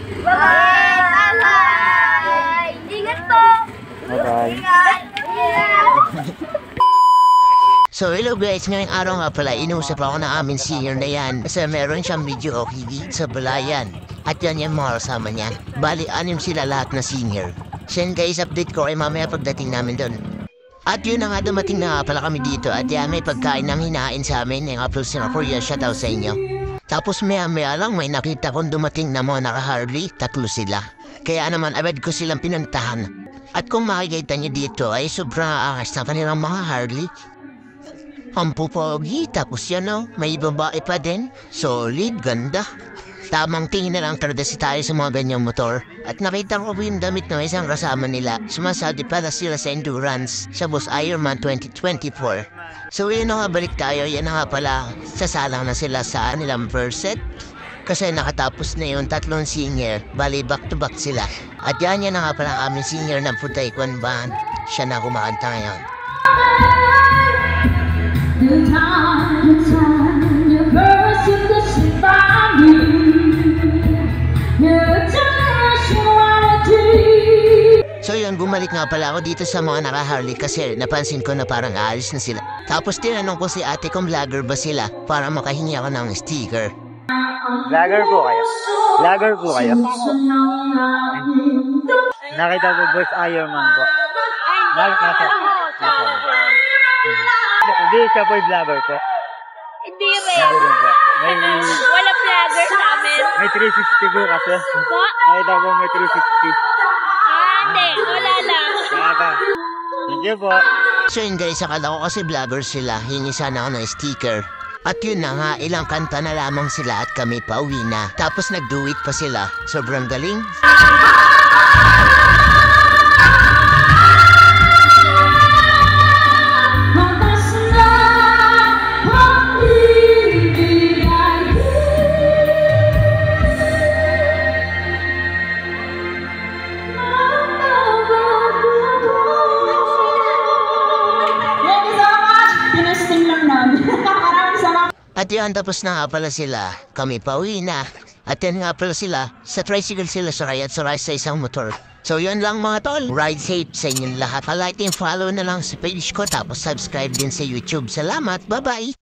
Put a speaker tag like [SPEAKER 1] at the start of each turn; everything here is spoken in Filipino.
[SPEAKER 1] Bye-bye! Ingat po!
[SPEAKER 2] Bye-bye.
[SPEAKER 1] Ingat!
[SPEAKER 3] So hello guys, ngayong araw nga pala inusap ako ng aming senior na yan kasi meron siyang video okay sa balayan at yan yung mga kasama niya. Bali, 6 sila lahat na senior. So yun guys, update ko ay mamaya pagdating namin doon. At yun na nga, dumating na nga pala kami dito at yan may pagkain ng hinain sa amin yung upload sa Korea, shoutout sa inyo. Tapos maya lang may nakita kong dumating na mga naka-Harley, 3 sila. Kaya naman agad ko silang pinuntahan. At kung makikita niyo dito ay sobrang angas na kanilang mga Harley. Ang pupogi, tapos yan o, may babae pa din. Solid, ganda. Tamang tingin na lang talaga tayo sa mga ganyang motor. At nakita ko yung damit na isang kasama nila. Sumasali pala sila sa endurance sa Boss Ironman 2024. So yun na nga, balik tayo. Yan na nga pala, sasalang na sila sa nilang first set. Kasi nakatapos na yung 3 senior, bali back to back sila. At yan na nga pala aming senior ng Putay Kwan Band. Siya na kumakanta ngayon. So yun, bumalik nga pala ako dito sa mga naka-Harley kasi napansin ko na parang aalis na sila. Tapos tinanong ko si ate kung vlogger ba sila para makahingi ako ng sticker.
[SPEAKER 2] Vlogger po kayo? Vlogger po kayo? Nakita po Boss Ironman po. Nasa. Hindi siya po yung vlogger po.
[SPEAKER 1] Hindi rin. Wala vlogger sa amin.
[SPEAKER 2] May 360 po kasi.
[SPEAKER 1] Po?
[SPEAKER 2] Nakita po may 360.
[SPEAKER 1] Hindi, wala lang.
[SPEAKER 2] Kaka. Thank you po.
[SPEAKER 3] So yun guys, akala ko kasi vlogger sila, hingi sana ako ng sticker. At yun na nga, ilang kanta na lamang sila at kami pauwi na. Tapos nag-do it pa sila. Sobrang galing. At yan, tapos na nga pala sila. Kami pauwi na. At yan nga pala sila. Sa tricycle sila sakay at sakay sa isang motor. So yun lang mga tol. Ride safe sa inyong lahat. Like and follow na lang sa page ko. Tapos subscribe din sa YouTube. Salamat. Bye-bye.